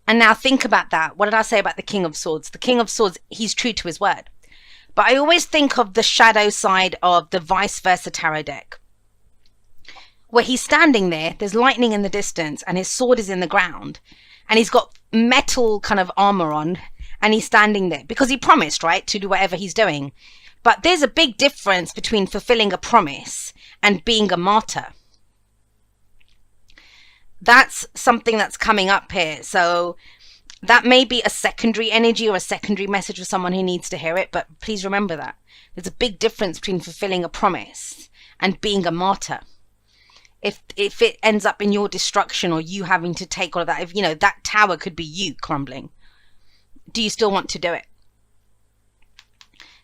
And now think about that. What did I say about the King of Swords? The King of Swords, he's true to his word. But I always think of the shadow side of the vice versa tarot deck, where he's standing there, there's lightning in the distance, and his sword is in the ground, and he's got metal kind of armor on, and he's standing there because he promised, right, to do whatever he's doing. But there's a big difference between fulfilling a promise and being a martyr. That's something that's coming up here. So that may be a secondary energy or a secondary message for someone who needs to hear it, but please remember that there's a big difference between fulfilling a promise and being a martyr. If it ends up in your destruction or you having to take all of that, if you know that tower could be you crumbling, do you still want to do it?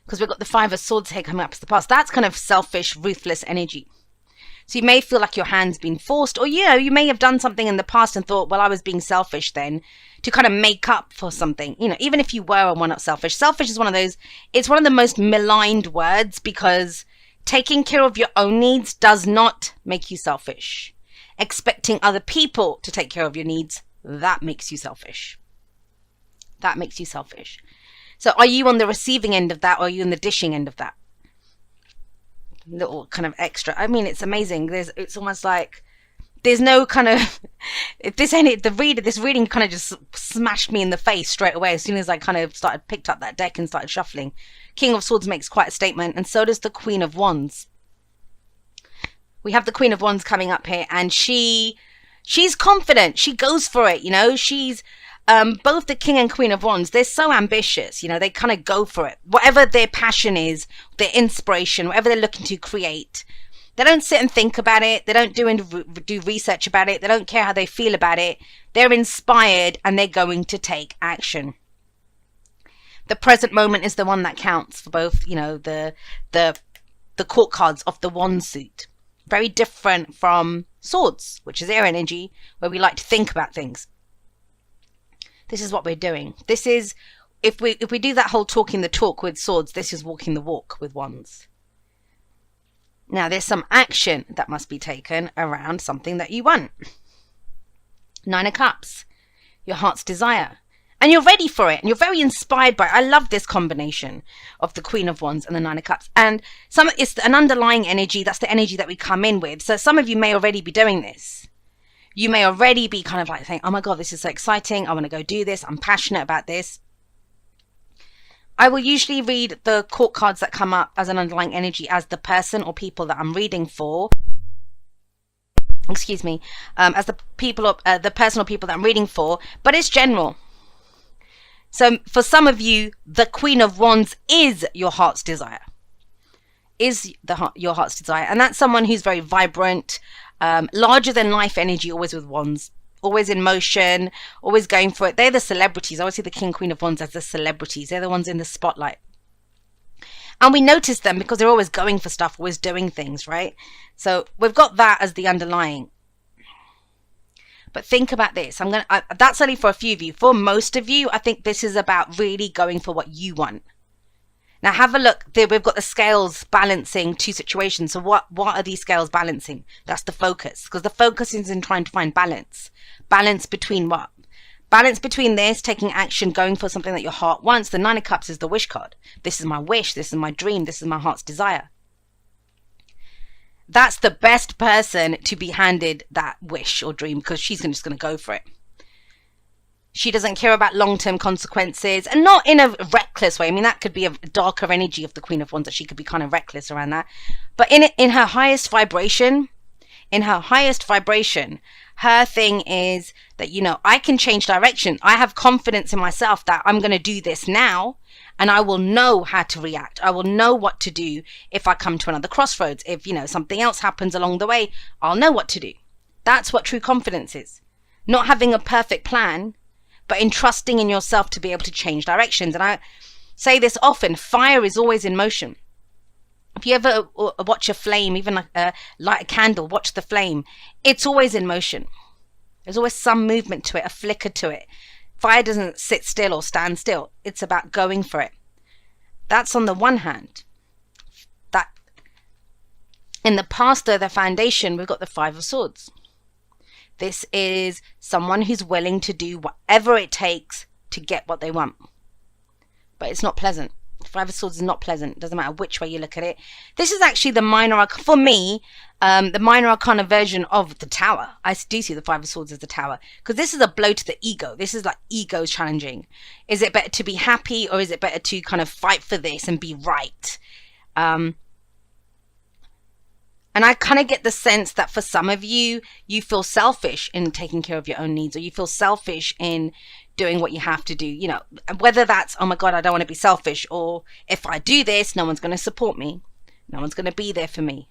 Because we've got the Five of Swords here coming up to the past. That's kind of selfish, ruthless energy. So you may feel like your hand's been forced, or you may have done something in the past and thought, well, I was being selfish then, to kind of make up for something. You know, even if you were or were not selfish. Selfish is one of those, it's one of the most maligned words, because taking care of your own needs does not make you selfish. Expecting other people to take care of your needs, that makes you selfish. That makes you selfish. So are you on the receiving end of that, or are you on the dishing end of that? Little kind of extra. I mean, it's amazing. It's almost like there's no kind of this reading kind of just smashed me in the face straight away as soon as I kind of picked up that deck and started shuffling. King of Swords makes quite a statement, and so does the Queen of Wands. We have the Queen of Wands coming up here, and she's confident. She goes for it, you know. She's both the King and Queen of Wands, they're so ambitious, you know, they kind of go for it. Whatever their passion is, their inspiration, whatever they're looking to create, they don't sit and think about it. They don't do research about it. They don't care how they feel about it. They're inspired and they're going to take action. The present moment is the one that counts for both, you know, the court cards of the wand suit. Very different from swords, which is air energy, where we like to think about things. This is what we're doing. This is, if we do that whole talking the talk with swords, this is walking the walk with wands. Now, there's some action that must be taken around something that you want. Nine of Cups, your heart's desire. And you're ready for it, and you're very inspired by it. I love this combination of the Queen of Wands and the Nine of Cups. And it's an underlying energy. That's the energy that we come in with. So some of you may already be doing this. You may already be kind of like saying, oh my God, this is so exciting. I want to go do this. I'm passionate about this. I will usually read the court cards that come up as an underlying energy as the person or people that I'm reading for. Excuse me. As the person or people that I'm reading for. But it's general. So for some of you, the Queen of Wands is your heart's desire. Your heart's desire. And that's someone who's very vibrant, larger than life energy, always with wands, always in motion, always going for it. They're the celebrities. I always see the King, Queen of Wands as the celebrities. They're the ones in the spotlight. And we notice them because they're always going for stuff, always doing things, right? So we've got that as the underlying. But think about this. That's only for a few of you. For most of you, I think this is about really going for what you want. Now have a look. There we've got the scales balancing two situations. So what are these scales balancing? That's the focus. Because the focus is in trying to find balance. Balance between what? Balance between this, taking action, going for something that your heart wants. The Nine of Cups is the wish card. This is my wish. This is my dream. This is my heart's desire. That's the best person to be handed that wish or dream, because she's just going to go for it. She doesn't care about long-term consequences, and not in a reckless way. I mean, that could be a darker energy of the Queen of Wands, that she could be kind of reckless around that. But in her highest vibration, her thing is that, you know, I can change direction. I have confidence in myself that I'm going to do this now, and I will know how to react. I will know what to do if I come to another crossroads. If, you know, something else happens along the way, I'll know what to do. That's what true confidence is. Not having a perfect plan, but in trusting in yourself to be able to change directions. And I say this often, fire is always in motion. If you ever watch a flame, even light a candle, watch the flame, it's always in motion. There's always some movement to it, a flicker to it. Fire doesn't sit still or stand still. It's about going for it. That's on the one hand. That in the past, though, the foundation, we've got the Five of Swords. This is someone who's willing to do whatever it takes to get what they want. But it's not pleasant. Five of Swords is not pleasant. It doesn't matter which way you look at it. This is actually the minor arcana, for me, the minor arcana version of the Tower. I do see the Five of Swords as the Tower, because this is a blow to the ego. This is like ego challenging. Is it better to be happy, or is it better to kind of fight for this and be right? And I kind of get the sense that for some of you, you feel selfish in taking care of your own needs, or you feel selfish in doing what you have to do, you know, whether that's, oh my God, I don't want to be selfish, or if I do this, no one's going to support me. No one's going to be there for me.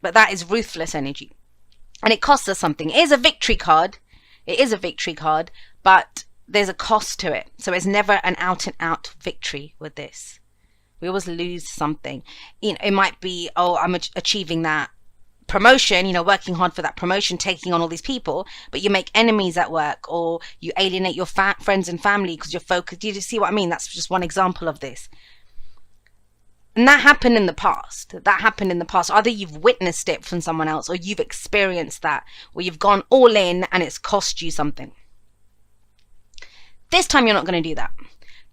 But that is ruthless energy. And it costs us something. It is a victory card. It is a victory card, but there's a cost to it. So it's never an out and out victory with this. We always lose something. You know, it might be, oh, I'm achieving that promotion, you know, working hard for that promotion, taking on all these people, but you make enemies at work, or you alienate your friends and family because you're focused. Do you see what I mean? That's just one example of this. And that happened in the past. That happened in the past. Either you've witnessed it from someone else, or you've experienced that, or you've gone all in and it's cost you something. This time you're not going to do that.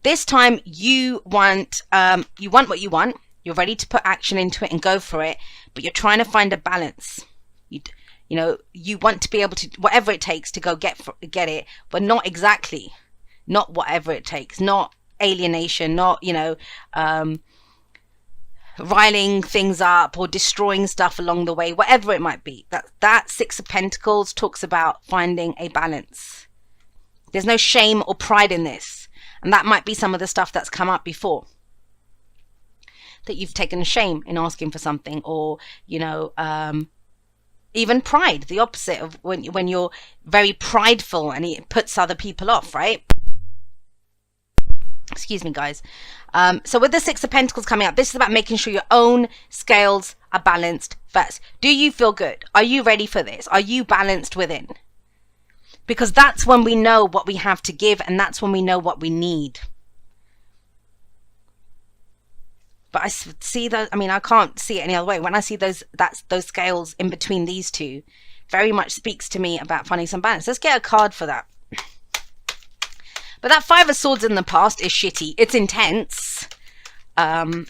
This time you want what you want. You're ready to put action into it and go for it, but you're trying to find a balance. You know, you want to be able to, whatever it takes to go get it, but not exactly, not whatever it takes, not alienation, not, you know, riling things up or destroying stuff along the way, whatever it might be. That Six of Pentacles talks about finding a balance. There's no shame or pride in this, and that might be some of the stuff that's come up before. That you've taken shame in asking for something, or, you know, even pride, the opposite of when you're very prideful and it puts other people off, right? Excuse me, guys. So with the Six of Pentacles coming up, this is about making sure your own scales are balanced first. Do you feel good? Are you ready for this? Are you balanced within? Because that's when we know what we have to give, and that's when we know what we need. But I see those, I mean, I can't see it any other way. When I see those scales in between these two, very much speaks to me about finding some balance. Let's get a card for that. But that Five of Swords in the past is shitty. It's intense. And,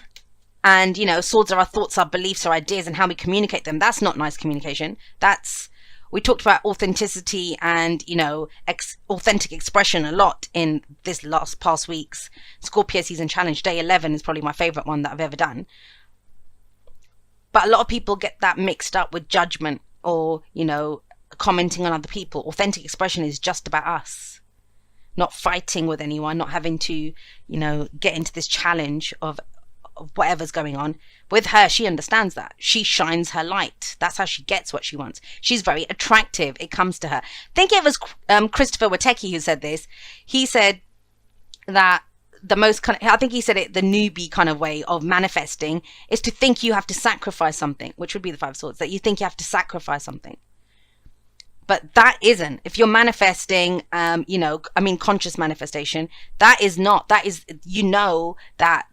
you know, swords are our thoughts, our beliefs, our ideas, and how we communicate them. That's not nice communication. We talked about authenticity and, you know, authentic expression a lot in this past week's Scorpio season challenge. Day 11 is probably my favorite one that I've ever done. But a lot of people get that mixed up with judgment, or, you know, commenting on other people. Authentic expression is just about us. Not fighting with anyone, not having to, you know, get into this challenge of whatever's going on. With her, she understands that. She shines her light. That's how she gets what she wants. She's very attractive. It comes to her. I think it was Christopher Witecki who said this. He said that I think he said it, the newbie kind of way of manifesting is to think you have to sacrifice something, which would be the Five of Swords, that you think you have to sacrifice something. But that isn't. If you're manifesting, you know, I mean, conscious manifestation, that is not. That is, you know, that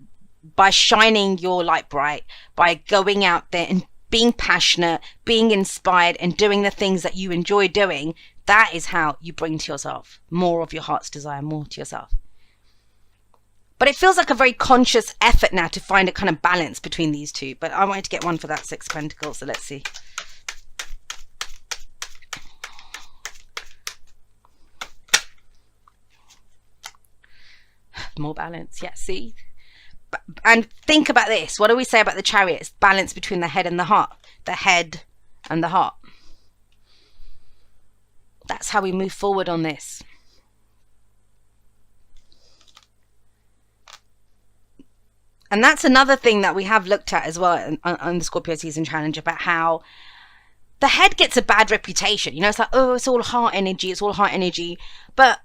by shining your light bright, by going out there and being passionate, being inspired, and doing the things that you enjoy doing, that is how you bring to yourself more of your heart's desire, more to yourself. But it feels like a very conscious effort now to find a kind of balance between these two. But I wanted to get one for that Six of Pentacles, so let's see. More balance, yeah, see? And think about this. What do we say about the Chariot? It's balance between the head and the heart. The head and the heart. That's how we move forward on this. And that's another thing that we have looked at as well on the Scorpio season challenge, about how the head gets a bad reputation. You know, it's like, oh, it's all heart energy. It's all heart energy. But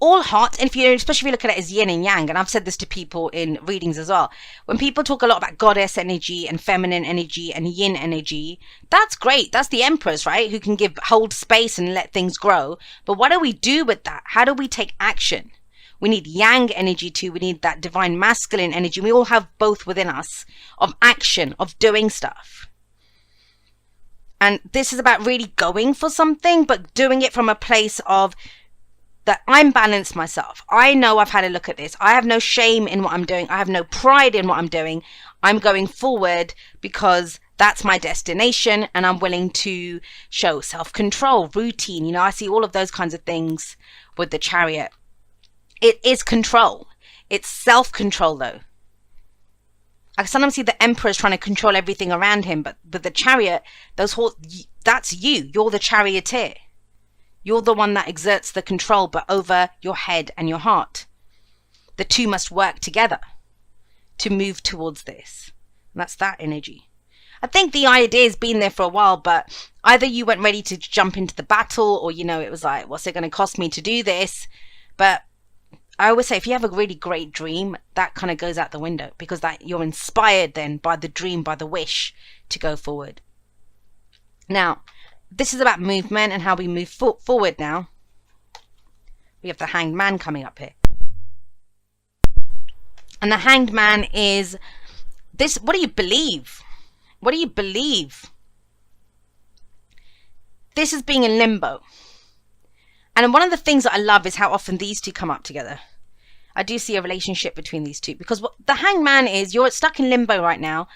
all heart, and especially if you look at it as yin and yang, and I've said this to people in readings as well, when people talk a lot about goddess energy and feminine energy and yin energy, that's great. That's the empress, right, who can hold space and let things grow. But what do we do with that? How do we take action? We need yang energy too. We need that divine masculine energy. We all have both within us, of action, of doing stuff. And this is about really going for something, but doing it from a place of that I'm balanced myself. I know I've had a look at this. I have no shame in what I'm doing. I have no pride in what I'm doing. I'm going forward because that's my destination, and I'm willing to show self-control, routine. You know, I see all of those kinds of things with the Chariot. It is control. It's self-control though. I sometimes see the Emperor's trying to control everything around him, but with the Chariot, that's you. You're the charioteer. You're the one that exerts the control, but over your head and your heart. The two must work together to move towards this. And that's that energy. I think the idea has been there for a while, but either you weren't ready to jump into the battle, or, you know, it was like, what's it going to cost me to do this? But I always say, if you have a really great dream, that kind of goes out the window, because that you're inspired then by the dream, by the wish to go forward. Now, this is about movement and how we move forward now. We have the Hanged Man coming up here. And the Hanged Man is this. What do you believe? What do you believe? This is being in limbo. And one of the things that I love is how often these two come up together. I do see a relationship between these two, because what the Hanged Man is, you're stuck in limbo right now.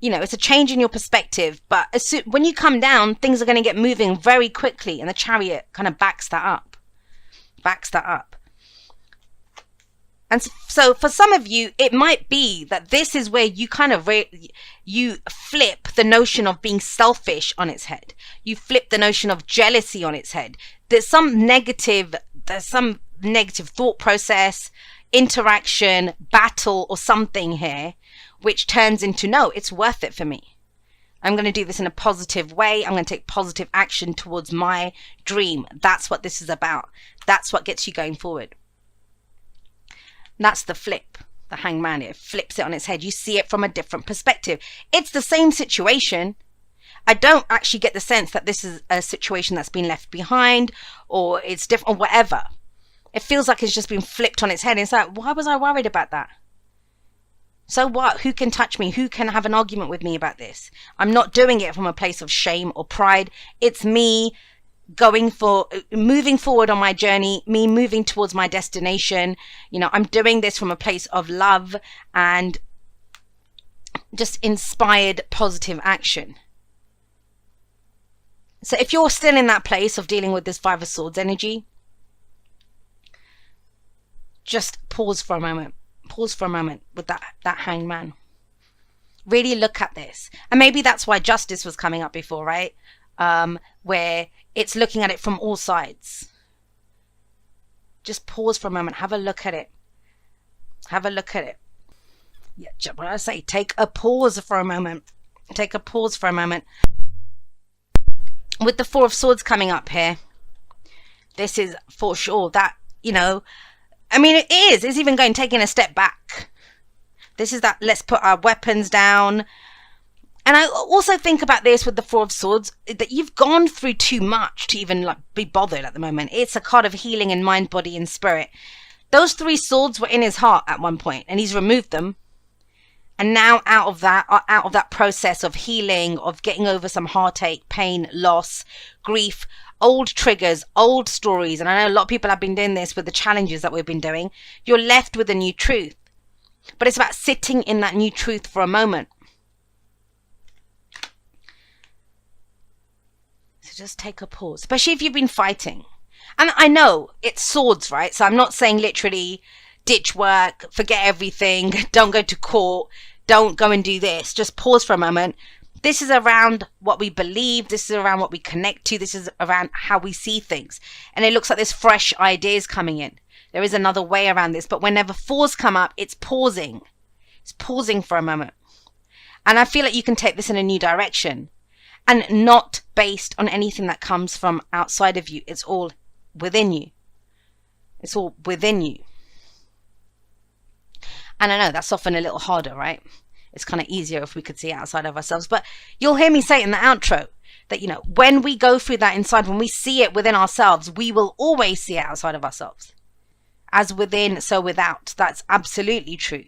You know, it's a change in your perspective, but when you come down, things are going to get moving very quickly, and the Chariot kind of backs that up. And so for some of you, it might be that this is where you kind of you flip the notion of being selfish on its head. You flip the notion of jealousy on its head. There's some negative thought process, interaction, battle, or something here, which turns into, no, it's worth it for me. I'm going to do this in a positive way. I'm going to take positive action towards my dream. That's what this is about. That's what gets you going forward. That's the flip. The Hanged Man, it flips it on its head. You see it from a different perspective. It's the same situation. I don't actually get the sense that this is a situation that's been left behind, or it's different, or whatever. It feels like it's just been flipped on its head. It's like, why was I worried about that? So what? Who can touch me? Who can have an argument with me about this? I'm not doing it from a place of shame or pride. It's me moving forward on my journey, me moving towards my destination. You know, I'm doing this from a place of love and just inspired positive action. So if you're still in that place of dealing with this Five of Swords energy, just pause for a moment. Pause for a moment with that Hanged Man. Really look at this. And maybe that's why Justice was coming up before, right? Where it's looking at it from all sides. Just pause for a moment. Have a look at it. Have a look at it. Yeah, what I say, take a pause for a moment. Take a pause for a moment. With the Four of Swords coming up here, this is for sure that, you know, I mean, it's even taking a step back. This is that, let's put our weapons down. And I also think about this with the Four of Swords, that you've gone through too much to even be bothered at the moment. It's a card of healing in mind, body, and spirit. Those three swords were in his heart at one point, and he's removed them. And now out of that process of healing, of getting over some heartache, pain, loss, grief, old triggers, old stories, and I know a lot of people have been doing this with the challenges that we've been doing, you're left with a new truth. But it's about sitting in that new truth for a moment. So just take a pause, especially if you've been fighting. And I know it's swords, right? So I'm not saying literally ditch work, forget everything, don't go to court, don't go and do this. Just pause for a moment. This is around what we believe. This is around what we connect to. This is around how we see things. And it looks like there's fresh ideas coming in. There is another way around this. But whenever fours come up, it's pausing. It's pausing for a moment. And I feel like you can take this in a new direction. And not based on anything that comes from outside of you. It's all within you. It's all within you. And I know that's often a little harder, right? It's kind of easier if we could see outside of ourselves. But you'll hear me say in the outro that, you know, when we go through that inside, when we see it within ourselves, we will always see it outside of ourselves. As within, so without. That's absolutely true.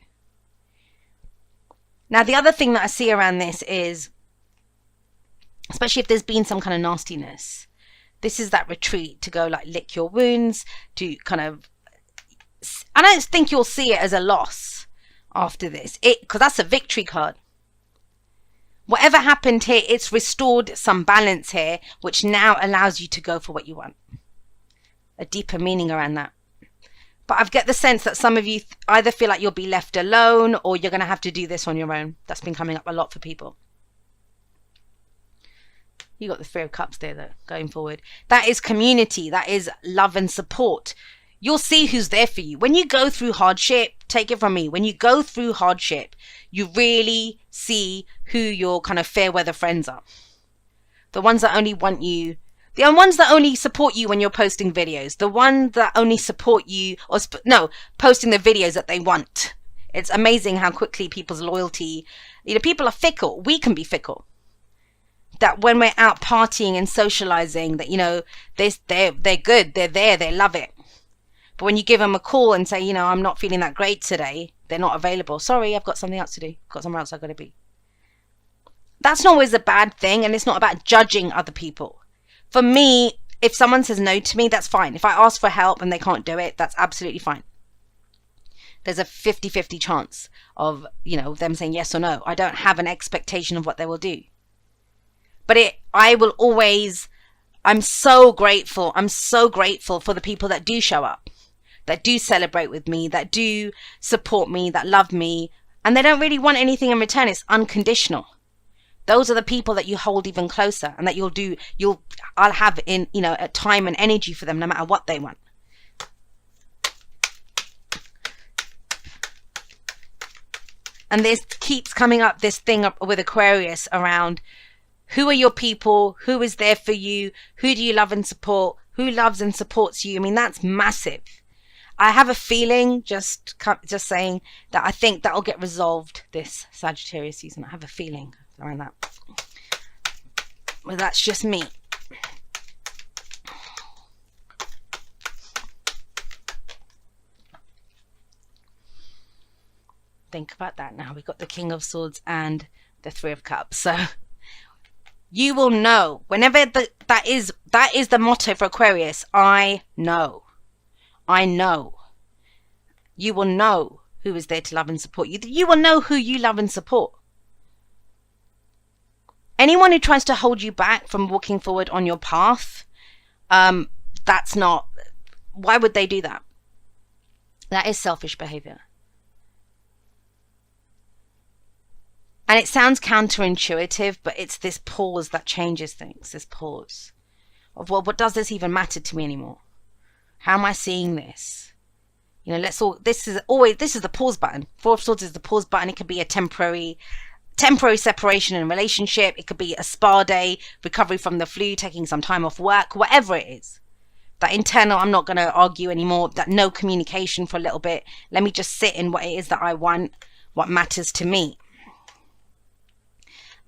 Now, the other thing that I see around this is especially if there's been some kind of nastiness. This is that retreat to go like lick your wounds, to kind of, I don't think you'll see it as a loss after this, because that's a victory card. Whatever happened here, it's restored some balance here, which now allows you to go for what you want. A deeper meaning around that. But I get the sense that some of you either feel like you'll be left alone, or you're going to have to do this on your own. That's been coming up a lot for people. You got the Three of Cups there, though, going forward. That is community. That is love and support. You'll see who's there for you. When you go through hardship, take it from me, when you go through hardship, you really see who your kind of fair weather friends are. The ones that only want you, the ones that only support you when you're posting videos, the ones that only support you, or posting the videos that they want. It's amazing how quickly people's loyalty, people are fickle. We can be fickle. That when we're out partying and socializing, that, they're good, they're there, they love it. But when you give them a call and say, I'm not feeling that great today, they're not available. Sorry, I've got something else to do. Got somewhere else I've got to be. That's not always a bad thing, and it's not about judging other people. For me, if someone says no to me, that's fine. If I ask for help and they can't do it, that's absolutely fine. There's a 50-50 chance of, them saying yes or no. I don't have an expectation of what they will do. But I'm so grateful. I'm so grateful for the people that do show up, that do celebrate with me, that do support me, that love me, and they don't really want anything in return. It's unconditional. Those are the people that you hold even closer, and that I'll have in, a time and energy for them no matter what they want. And this keeps coming up, this thing up with Aquarius around who are your people, who is there for you, who do you love and support, who loves and supports you. I mean, that's massive. I have a feeling, just saying, that I think that'll get resolved this Sagittarius season. I have a feeling around that. Well, that's just me. Think about that now. We've got the King of Swords and the Three of Cups. So you will know whenever that is the motto for Aquarius. I know. You will know who is there to love and support you. You will know who you love and support. Anyone who tries to hold you back from walking forward on your path, that's not, why would they do that? That is selfish behavior. And it sounds counterintuitive, but it's this pause that changes things. This pause of, well, what does this even matter to me anymore? How am I seeing this? This is the pause button. Four of Swords is the pause button. It could be a temporary separation in a relationship. It could be a spa day, recovery from the flu, taking some time off work, whatever it is. That internal, I'm not going to argue anymore, that no communication for a little bit. Let me just sit in what it is that I want, what matters to me.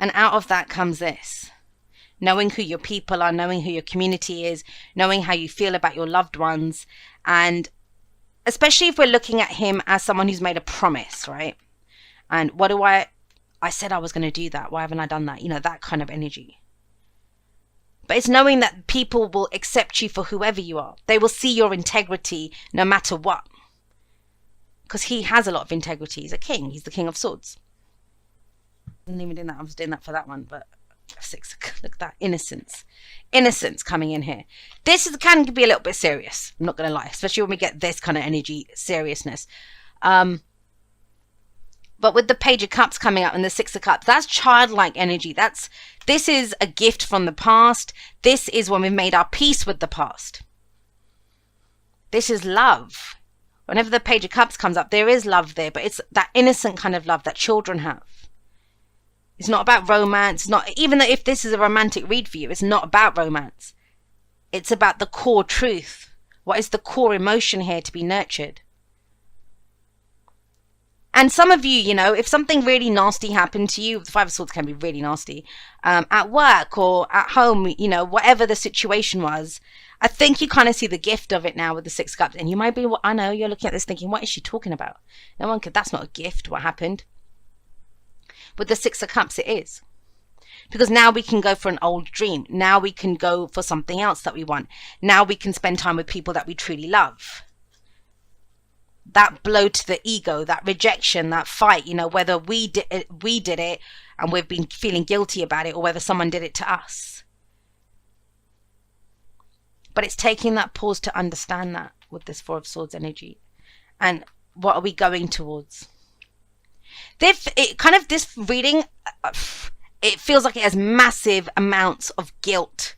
And out of that comes this. Knowing who your people are, knowing who your community is, knowing how you feel about your loved ones. And especially if we're looking at him as someone who's made a promise, right? And I said I was going to do that. Why haven't I done that? That kind of energy. But it's knowing that people will accept you for whoever you are. They will see your integrity no matter what. Because he has a lot of integrity. He's a king. He's the King of Swords. I wasn't even doing that. I was doing that for that one. But look at that. Innocence coming in here. This can be a little bit serious. I'm not going to lie. Especially when we get this kind of energy, seriousness. But with the Page of Cups coming up and the Six of Cups, that's childlike energy. This is a gift from the past. This is when we've made our peace with the past. This is love. Whenever the Page of Cups comes up, there is love there, but it's that innocent kind of love that children have. It's not about romance. Even though if this is a romantic read for you, it's not about romance. It's about the core truth. What is the core emotion here to be nurtured? And some of you, if something really nasty happened to you, the Five of Swords can be really nasty, at work or at home, whatever the situation was, I think you kind of see the gift of it now with the Six of Cups. And you might be, I know, you're looking at this thinking, what is she talking about? That's not a gift, what happened. With the Six of Cups, it is. Because now we can go for an old dream. Now we can go for something else that we want. Now we can spend time with people that we truly love. That blow to the ego, that rejection, that fight, you know, whether we did it and we've been feeling guilty about it, or whether someone did it to us. But it's taking that pause to understand that with this Four of Swords energy. And what are we going towards? This reading, it feels like it has massive amounts of guilt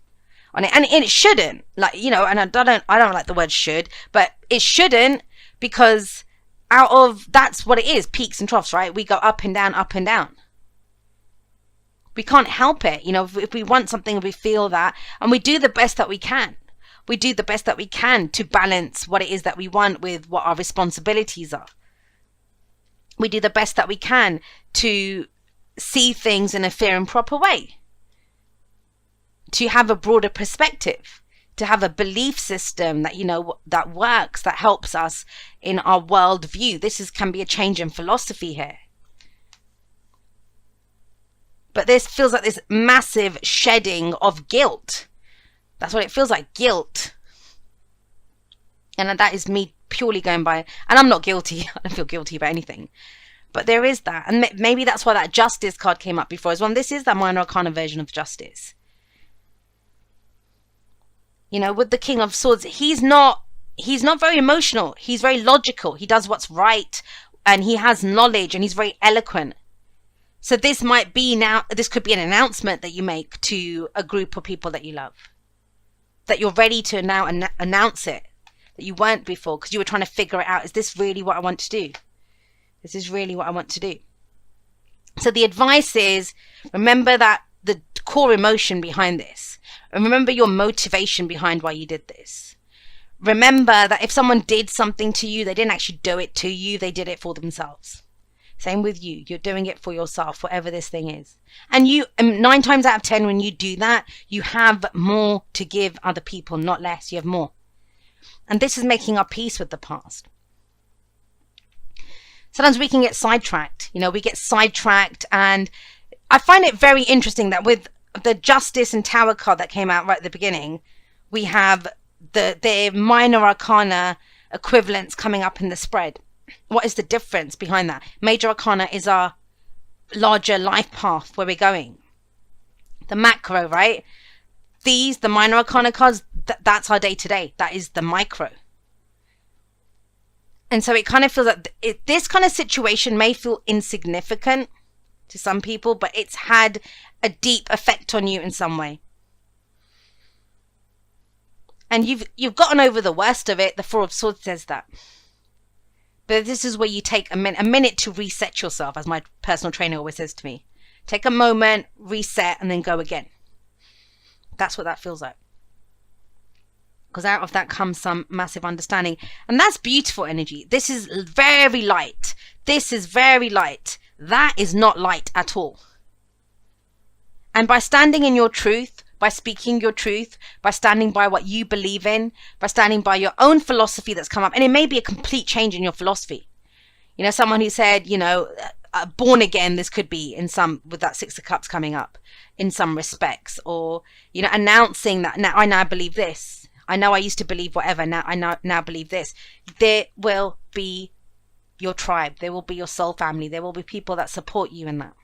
on it, and it shouldn't. Like, you know, and I don't like the word should, but it shouldn't, because that's what it is, peaks and troughs, right? We go up and down, up and down. We can't help it, you know. If we want something, we feel that, and we do the best that we can. We do the best that we can to balance what it is that we want with what our responsibilities are. We do the best that we can to see things in a fair and proper way, to have a broader perspective, to have a belief system that, you know, that works, that helps us in our world view. Can be a change in philosophy here. But this feels like this massive shedding of guilt. That's what it feels like, guilt. And that is me purely going by, and I'm not guilty. I don't feel guilty about anything. But there is that. And maybe that's why that Justice card came up before as well. And this is the minor arcana version of Justice. You know, with the King of Swords, he's not very emotional. He's very logical. He does what's right, and he has knowledge, and he's very eloquent. So this could be an announcement that you make to a group of people that you love, that you're ready to now announce it, that you weren't before, because you were trying to figure it out. Is this really what I want to do? This is really what I want to do. So the advice is, remember that the core emotion behind this, and remember your motivation behind why you did this. Remember that if someone did something to you, they didn't actually do it to you, they did it for themselves. Same with you. You're doing it for yourself, whatever this thing is. And 9 times out of 10, when you do that, you have more to give other people, not less. You have more. And this is making our peace with the past. Sometimes we can get sidetracked. You know, we get sidetracked. And I find it very interesting that with the Justice and Tower card that came out right at the beginning, we have the minor arcana equivalents coming up in the spread. What is the difference behind that? Major arcana is our larger life path, where we're going. The macro, right? The minor arcana cards, that's our day-to-day. That is the micro. And so it kind of feels like this kind of situation may feel insignificant to some people, but it's had a deep effect on you in some way. And you've gotten over the worst of it. The Four of Swords says that. But this is where you take a minute to reset yourself, as my personal trainer always says to me. Take a moment, reset, and then go again. That's what that feels like. Because out of that comes some massive understanding. And that's beautiful energy. This is very light. This is very light. That is not light at all. And by standing in your truth, by speaking your truth, by standing by what you believe in, by standing by your own philosophy that's come up, and it may be a complete change in your philosophy. You know, someone who said, you know, born again, this could be in some, with that Six of Cups coming up, in some respects, or, you know, announcing that I now believe this. I know I used to believe whatever, now I now believe this. There will be your tribe, there will be your soul family, there will be people that support you in that.